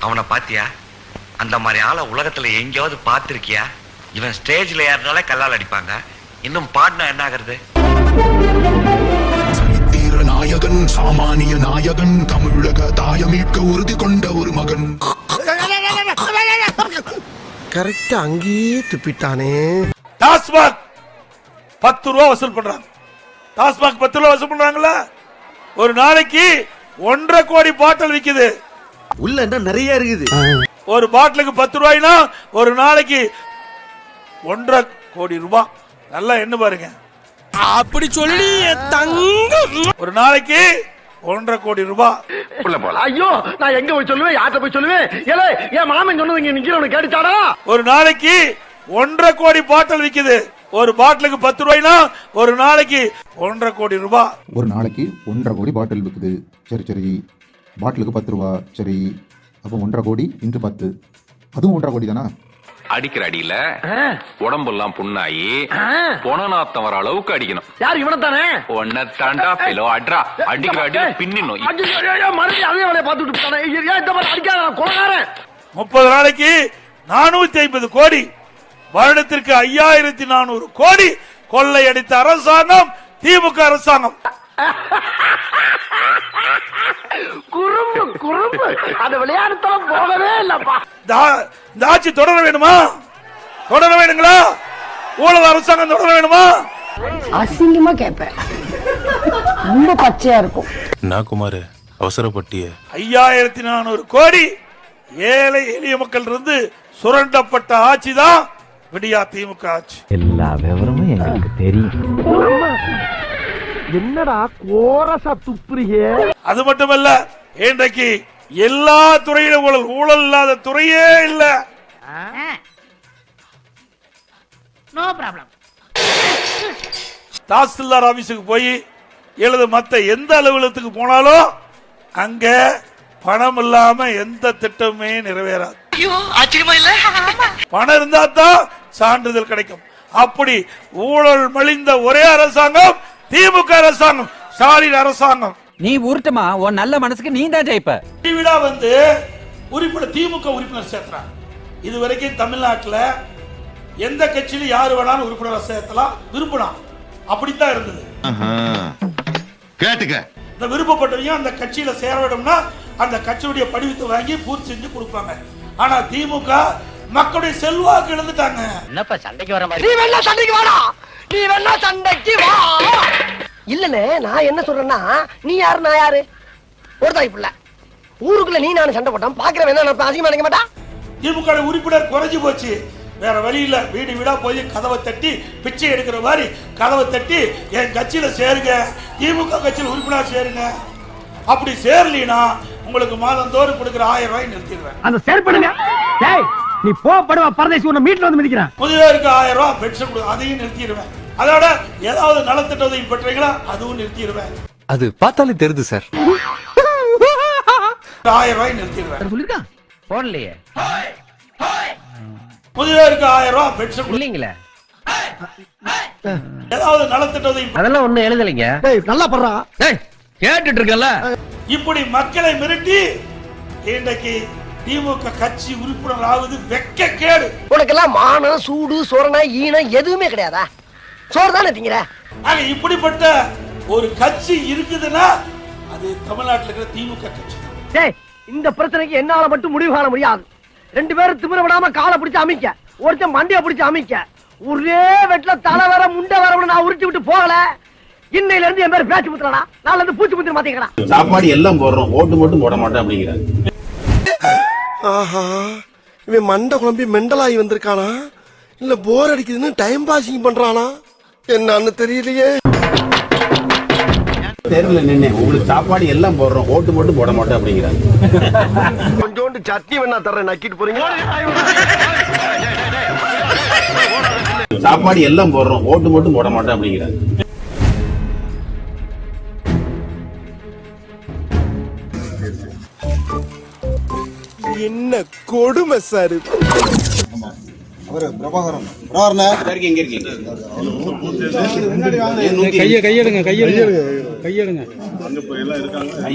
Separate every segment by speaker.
Speaker 1: அவனை பாத்தியா? அந்த மாதிரி ஆளை உலகத்துல எங்கேயாவது பார்த்திருக்கியா? இவன் ஸ்டேஜ்ல ஏறினாலே கல்லால் அடிப்பாங்க. இன்னும் பாடினா என்ன ஆகுறது?
Speaker 2: நாயகன், சாமானிய நாயகன், தமிழக தாயமீட்க உறுதி கொண்ட ஒரு மகன்.
Speaker 3: கரெக்டா அங்கேயே துப்பிட்டானே.
Speaker 4: டாஸ்மாக் 10 ரூபா வசூல் பண்றாங்க. டாஸ்மாக் 10 ரூபா வசூல் பண்றாங்களா? ஒரு நாளைக்கு 1.5 கோடி பாட்டில் விக்குது.
Speaker 3: உள்ள என்ன நிறைய இருக்குது.
Speaker 4: ஒரு பாட்டிலுக்கு 10 ரூபாய்னா ஒரு நாளைக்கு 1.5 கோடி ரூபாய். நல்லா என்ன பாருங்க.
Speaker 3: அப்படி சொல்லி தங்கம்
Speaker 4: ஒரு நாளைக்கு 1.5 கோடி ரூபாய்.
Speaker 5: ஐயோ, நான் எங்க போய் சொல்லுவேன், யார்கிட்ட போய் சொல்லுவேன்? என் மாமன் சொன்னது இங்க நிக்கிறவனுக்கு கேட்டுச்சாடா?
Speaker 4: ஒரு நாளைக்கு 1.5 கோடி பாட்டில் விக்குது. ஒரு பாட்டிலுக்கு 10 ரூபாய்னா ஒரு நாளைக்கு 1.5 கோடி ரூபாய்.
Speaker 6: ஒரு நாளைக்கு 1.5 கோடி பாட்டில் விற்குது. சரி, பாட்டிலுக்கு 10 ரூபா. சரி, அப்போ 1.5 கோடி இன்ட்டு 10, அதுவும் 1.5 கோடி தானா?
Speaker 7: அடிக்கிற அடியில உடம்பெல்லாம் புண்ணாயி பொணநாத்தம் வர அளவுக்கு அடிக்கணும்.
Speaker 5: யார் இவனத்தானே?
Speaker 7: ஒன்ன தாண்டா பிலோ அட்ரா அடிக்கிற அடியில பின்னிடணும்.
Speaker 5: மறுபடியும் அதே வேலையை பார்த்துட்டு அடிக்காத கொலகாரன்.
Speaker 4: 30 நாளைக்கு 450 கோடி, வருடத்திற்கு 5400 கோடி கொள்ளையடித்த அரசாங்கம் திமுக அரசாங்கம்.
Speaker 5: குறும்பு அந்த விளையாட்டுத்தனம் போகவே இல்லப்பா.
Speaker 4: இந்த ஆட்சி தொடர வேணுமா? தொடர வேணுங்களா? ஊழல் அரசாங்கம் தொடர வேணுமா?
Speaker 8: அசிங்கமா கேட்பேன். ரொம்ப பச்சையா இருக்கும்.
Speaker 9: நான் குமார் அவசரப்பட்டிய
Speaker 4: 5400 கோடி ஏழை எளிய மக்கள் இருந்து சுரண்டப்பட்ட ஆட்சி தான் விடியா திமுக ஆட்சி.
Speaker 5: எல்லா விவரமும் எங்களுக்கு தெரியும். என்னடா கோரசா துப்புறியே?
Speaker 4: அது மட்டுமல்ல, இன்றைக்கு எல்லா துறையிலும் ஊழல் இல்லாத துறையே இல்ல.
Speaker 8: No problem.
Speaker 4: தாசில்தார் ஆபீஸுக்கு போய் எழுத மத்த எந்த அலுவலகத்துக்கு போனாலும் அங்க பணம் இல்லாம எந்த திட்டமே நிறைவேறாது. பணம் இருந்தா தான் சான்றிதழ் கிடைக்கும். அப்படி ஊழல் மலிந்த ஒரே அரசாங்கம் திமுக அரசாங்கம், ஸ்டாலின் அரசாங்கம்.
Speaker 10: நீ உருட்டுமா, உன் நல்ல மனசுக்கு நீ தான் ஜெயிப்ப.
Speaker 4: விழா வந்து உறுப்பினர் திமுக உறுப்பினர் சேர்க்கிறாங்க. இதுவரைக்கும் தமிழ்நாட்டில் எந்த கட்சியிலும் யாரு வேணாலும் உறுப்பினர் சேர்த்தலாம், விரும்பலாம். அப்படித்தான் இருந்தது.
Speaker 2: கேட்டுக்க.
Speaker 4: இந்த விருப்பப்பட்டவங்க அந்த கட்சியில சேர வேண்டும்னா அந்த கட்சியுடைய படிவத்தை வாங்கி பூர்த்தி செஞ்சு கொடுப்பாங்க. ஆனா திமுக மக்களுடைய செல்வாக்கு இழந்துட்டாங்க.
Speaker 5: என்னப்பா சண்டைக்கு வர மாதிரி? நீ வேணா சண்டைக்கு வாடா, நீ வேணா சண்டைக்கு வா. இல்லனே, நான் என்ன சொல்றேன்னா, நீ யாரு நான் யாரு? ஒரு தாய் பிள்ளை. ஊருக்குள்ள நீ நானும் சண்டை போட்டோம், பாக்குறவன் என்ன நினைப்பா? அசிங்கமா நினைக்க மாட்டா?
Speaker 4: திமுக உறுப்பினர் குறைஞ்சு போச்சு. வேற வழி இல்ல, வீடு வீடா போய் கதவை தட்டி பிச்சை எடுக்கிற மாதிரி கதவை தட்டி என் கட்சியில சேருங்க, திமுக கட்சியில் உறுப்பினர் சேருங்க. அப்படி சேரலினா உங்களுக்கு மாதந்தோறும் கொடுக்கிற 1000 ரூபாய் நிறுத்திடுவேன்.
Speaker 5: அந்த செயல்படுங்க. நீ போடுவா பரதேசி, உன்னை மீட்ல வந்து மிதிக்கிறேன்.
Speaker 4: முதியோருக்கு 1000 ரூபாய் பென்ஷன் கொடு, அதையும் நிறுத்திடுவேன். அதோட ஏதாவது நலத்திட்ட உதவி பெற்றீங்களா அதுவும் நிறுத்திடுவேன்.
Speaker 9: அது பார்த்தாலே தெரியுது சார்.
Speaker 4: 1000 ரூபாய் நிறுத்திடுவேன்.
Speaker 5: சொல்லிருக்கான் போடலையே.
Speaker 4: முதியோருக்கு 1000 ரூபாய் பென்ஷன்
Speaker 5: இல்லீங்களே,
Speaker 4: ஏதாவது நலத்திட்ட உதவி
Speaker 5: அதெல்லாம் ஒண்ணு எழுதலைங்க. நல்லா பண்றா, கேட்டுட்டு இருக்கல. இப்படி
Speaker 4: மக்களை மிரட்டி இன்றைக்கு திமுக கட்சி உறுப்பினர் ஆவது வெட்கக்கேடு.
Speaker 5: உனக்கெல்லாம் மானம், சூடு, சொரணை, ஈனம் எதுவுமே கிடையாதா? சோறு தானே திங்கிற.
Speaker 4: இப்படிப்பட்ட ஒரு கட்சி இருக்குதுன்னா அது தமிழ்நாட்டில் இருக்கிற திமுக கட்சி.
Speaker 5: இந்த பிரச்சனைக்கு என்னால மட்டும் முடிவு காண முடியாது. 2 பேரும் திமிர விடாம காலை பிடிச்சு அமைக்க, ஒருத்தன் மண்டைய பிடிச்சு அமைக்க, ஒரே வெட்ல தலை வர முண்டை வர நான் உருட்டி விட்டு போகல. இன்னையில இருந்து என் பேர் பேச்சு முத்துறா, நாளைல இருந்து பூச்சி முத்திர மாத்தீங்களா?
Speaker 7: சாப்பாடு எல்லாம் போடுறோம், ஓட்டு மட்டும் போட மாட்டேன் அப்படிங்கிறாங்க.
Speaker 3: ஆஹா, இவன் மண்டை குழம்பி மெண்டலாகி வந்திருக்கானா இல்ல போர் அடிக்குதுன்னு டைம் பாசிங் பண்றானா என்னன்னு தெரியலையே.
Speaker 7: தெருல நின்னு உங்களுக்கு சாப்பாடு எல்லாம் போடுறோம், ஓட்டு மட்டும் போட மாட்டேன் அப்படிங்கிறாங்க.
Speaker 5: கொஞ்சோண்டு சட்னி வேணா தர்றேன், நக்கிட்டு போறீங்க.
Speaker 7: சாப்பாடு எல்லாம் போடுறோம், ஓட்டு மட்டும் போட மாட்டேன் அப்படிங்கிறாங்க.
Speaker 3: என்ன கொடுமை சார்.
Speaker 10: கையெடுங்க.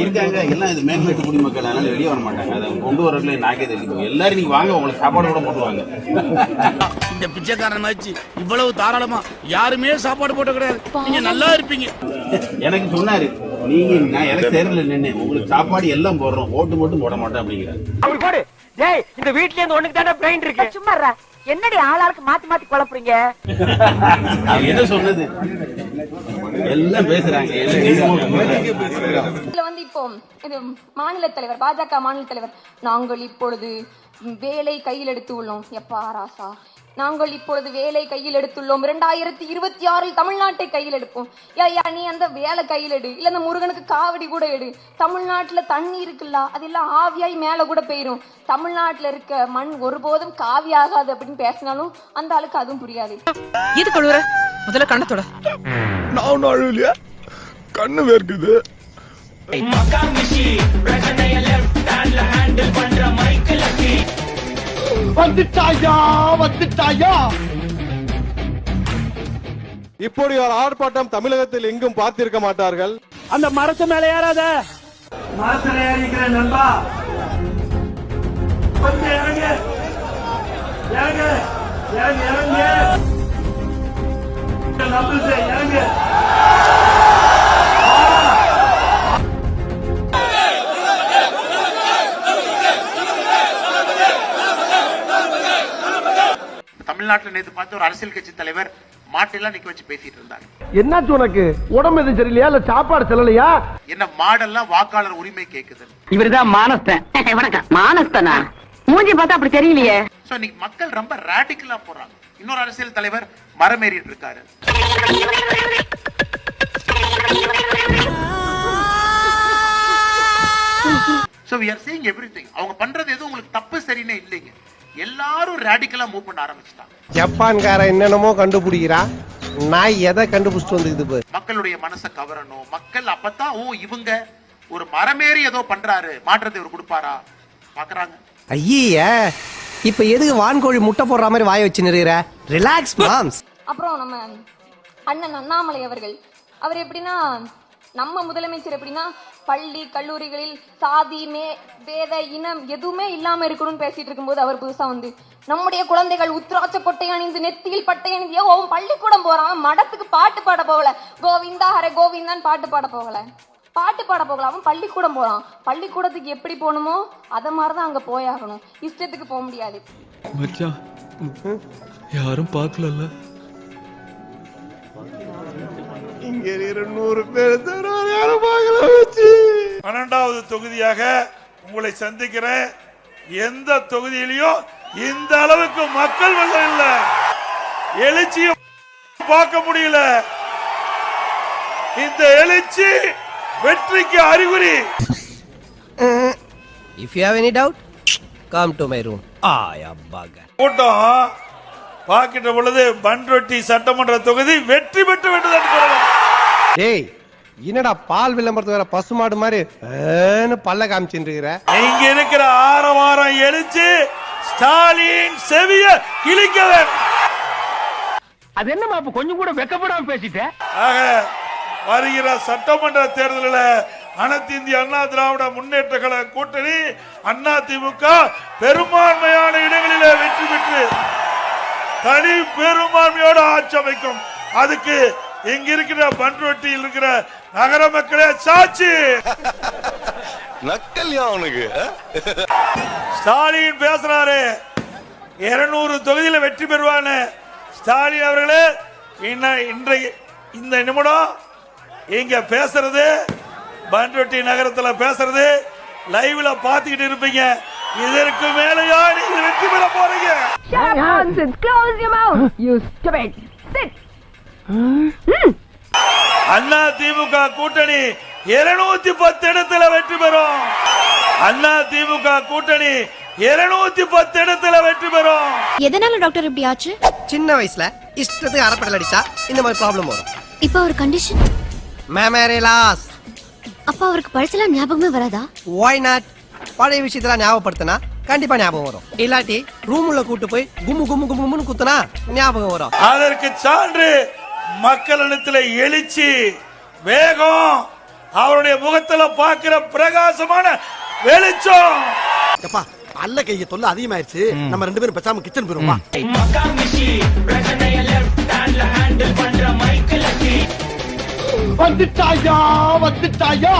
Speaker 11: இருக்காங்க எல்லாம் இது மேல்மேட்டு குடிமக்கள், அதனால வெளியே வர மாட்டாங்க. அதை கொண்டு வரல நாக்கே தெரியும். எல்லாரும் நீங்க வாங்க, உங்களுக்கு சாப்பாடு கூட போட்டுருவாங்க.
Speaker 4: இந்த பிச்சைக்காரன் ஆச்சு இவ்வளவு தாராளமா யாருமே சாப்பாடு போட்டு கிடையாது. நீங்க நல்லா இருப்பீங்க.
Speaker 11: எனக்கு சொன்னாரு, நீங்க நான் எனக்கு தெரியல நின்று உங்களுக்கு சாப்பாடு எல்லாம் போடுறோம், ஓட்டு மட்டும் போட மாட்டேன் அப்படிங்கிறாரு.
Speaker 5: இந்த வீட்ல இருந்து ஒண்ணுக்கு தானே பிரெயின் இருக்கு.
Speaker 8: சும்மா என்னடி ஆளாளுக்கு மாத்தி மாத்தி குழப்புறீங்க?
Speaker 11: அவங்க என்ன சொன்னது எல்லாம் பேசுறாங்க.
Speaker 8: இதுல வந்து இப்போ இது மாநில தலைவர், பாஜக மாநில தலைவர், நாங்கள் இப்பொழுது வேலை கையில் எடுத்து உள்ளோம். எப்பா ராசா, நாங்கள் இப்பொழுது வேலை கையில் எடுத்துள்ளோம். 2026 தமிழ்நாட்டை கையில் எடுப்போம். யா நீ அந்த வேலை கையில் எடு, இல்ல அந்த முருகனுக்கு காவடி கூட எடு. தமிழ்நாட்டுல தண்ணி இருக்குல்ல, அதெல்லாம் ஆவியாய் மேல கூட போயிரும். தமிழ்நாட்டுல இருக்க மண் ஒருபோதும் காவி ஆகாது அப்படின்னு பேசினாலும் அந்த ஆளுக்கு அதுவும் புரியாது.
Speaker 10: இது கொள்ளுற முதல்ல கண்ணத்தோட
Speaker 3: நான் அழுவலையா, கண்ணு வேர்க்குது. வந்துட்டாயா வந்துட்டாயா. இப்படி ஒரு ஆர்ப்பாட்டம் தமிழகத்தில் எங்கும் பார்த்திருக்க மாட்டார்கள்.
Speaker 5: அந்த மரத்து மேல ஏறாத.
Speaker 4: மரத்துல ஏறிக்கிற நண்பா, கொஞ்சம் இறங்க இறங்க இறங்க இறங்க நம்புது இறங்க.
Speaker 11: தமிழ்நாட்டில் நேற்று பார்த்து ஒரு அரசியல் கட்சி தலைவர் மாட்டெல்லாம் நிக்க வச்சு பேசிட்டு இருந்தாங்க.
Speaker 5: என்னாச்சு உனக்கு? உடம்பு எதுவும் சரியில்லையா, இல்ல சாப்பாடு செல்லலையா?
Speaker 11: என்ன மாடெல்லாம் வாக்காளர் உரிமை கேக்குது.
Speaker 8: இவருதான் மானஸ்தன். வணக்கம். மானஸ்தனா? மூஞ்சி பார்த்தா அப்படி தெரியலையே.
Speaker 11: சோ இன்னைக்கு மக்கள் ரொம்ப ராடிக்கலா போறாங்க. இன்னொரு அரசியல் தலைவர் மரமேறிட்டு இருக்காரு. So we are seeing everything. அவங்க பண்றது எதுவும் உங்களுக்கு தப்பு சரினே இல்லைங்க. எல்லாரும் ராடிக்கலா மூவ் பண்ண ஆரம்பிச்சிட்டாங்க.
Speaker 3: ஜப்பான்கார என்னென்னமோ கண்டுபிடிக்கிறா, நான் எதை கண்டுபிடிச்சிட்டு வந்துக்குது.
Speaker 11: மக்களுடைய மனசை கவரணும். மக்கள் அப்பதான் ஓ இவங்க ஒரு மரமேறி ஏதோ பண்றாரு, மாற்றத்தை இவர் கொடுப்பாரா பாக்குறாங்க.
Speaker 5: ஐயா, இப்ப எதுக்கு வான்கோழி முட்டை போடுற மாதிரி வாய வச்சு நிறுகிற? Relax moms.
Speaker 8: அப்புறம் நம்ம அண்ணன் அண்ணாமலை அவர்கள், அவர் எப்படின்னா நம்ம முதலமைச்சர் எப்படின்னா பள்ளி கல்லூரிகளில் சாதி வேத இனம் எதுவுமே இல்லாம இருக்கணும்னு பேசிட்டு இருக்கும்போது அவர் புதுசா வந்து நம்முடைய குழந்தைகள் உத்ராட்ச கொட்டை அணிந்து நெத்தியில் பட்டை அணிந்து அவன் பள்ளிக்கூடம் போறான், மடத்துக்கு பாட்டு பாட போகல, கோவிந்தா ஹரே கோவிந்தான் பாட்டு பாட போகல, அவன் பள்ளிக்கூடம் போறான். பள்ளிக்கூடத்துக்கு எப்படி போகணுமோ அத மாதிரிதான் அங்க போயாகணும். இஷ்டத்துக்கு போக முடியாது.
Speaker 9: யாரும் பார்க்கல.
Speaker 3: இங்க 200 பேர்
Speaker 4: 12வது தொகுதியாக உங்களை சந்திக்கிறேன். எந்த தொகுதியிலையும் இந்த அளவுக்கு மக்கள் வெள்ளம் இல்ல, எழுச்சியும் பார்க்க முடியல. இந்த எழுச்சி வெற்றிக்கு அறிகுறி.
Speaker 5: If you have any doubt, come to my room.
Speaker 4: கூட்டம் பார்க்கின்ற பொழுது பன்ருட்டி சட்டமன்ற தொகுதி வெற்றி பெற்று விட்டது.
Speaker 3: டேய், என்னடா பால் விளம்பரத்து வேற பசுமாடு மாதிரி பல்ல காமிச்சுட்டு இருக்கிற?
Speaker 4: இங்க இருக்கிற ஆரவாரம் எழுச்சி ஸ்டாலின் செவிய கிழிக்க வேண்டும்.
Speaker 5: அது என்னமா அப்ப கொஞ்சம் கூட வெக்கப்படாம பேசிட்ட?
Speaker 4: ஆக வருகிற சட்டமன்ற தேர்தலில் அனைத்து இந்திய அண்ணா திராவிட முன்னேற்ற கழக கூட்டணி அதிமுக பெரும்பான்மையான இடங்களிலே வெற்றி பெற்று தனி பெரும்பான்மையோடு ஆட்சி அமைக்கும். அதுக்கு இங்க இருக்கிற பன்ருட்டியில் இருக்கிற நகர மக்களே சாட்சி.
Speaker 3: நக்கல்யா அவனுக்கு.
Speaker 4: ஸ்டாலின் பேசுறாரு 200 தொகுதியில வெற்றி பெறுவான்னு. ஸ்டாலின் அவர்களே, இன்றைக்கு இந்த நிமிடம் இங்க பேசுறது, பன்ருட்டி நகரத்துல பேசுறது லைவ்ல பாத்துக்கிட்டு இருப்பீங்க. இதற்கு மேலையா நீங்க வெற்றி பெற போறீங்க? அண்ணா திமுக கூட்டணி 210 இடத்துல வெற்றி பெறும். அண்ணா திமுக கூட்டணி 210 இடத்துல வெற்றி பெறும்.
Speaker 8: எதனால டாக்டர் இப்படி ஆச்சு?
Speaker 5: சின்ன வயசுல இஷ்டத்துக்கு அரைப்படல் அடிச்சா இந்த மாதிரி ப்ராப்ளம் வரும்.
Speaker 8: இப்போ ஒரு கண்டிஷன்.
Speaker 5: மேமேரேலாஸ்.
Speaker 8: அப்ப அவருக்கு பழசெல்லாம் ஞாபகமே வராதா?
Speaker 5: Why not? பழைய விஷயத்துல ஞாபகப்படுத்தினா கண்டிப்பா ஞாபகம் வரும். இல்லாட்டி ரூமுள்ள கூட்டு போய் கும்மு கும்மு கும்முன்னு குத்துனா ஞாபகம் வரும்.
Speaker 4: அதற்கு சான்று மக்களிடத்தில் எழுச்சி, வேகம், அவருடைய முகத்துல பார்க்கிற பிரகாசமான வெளிச்சம்.
Speaker 3: எப்பா அல்ல கைய தொல்லை அதிகமாயிருச்சு, நம்ம 2 பேரும் பேசாம கிச்சன் போயிருவோமா? வந்துட்டாயா வந்துட்டாயா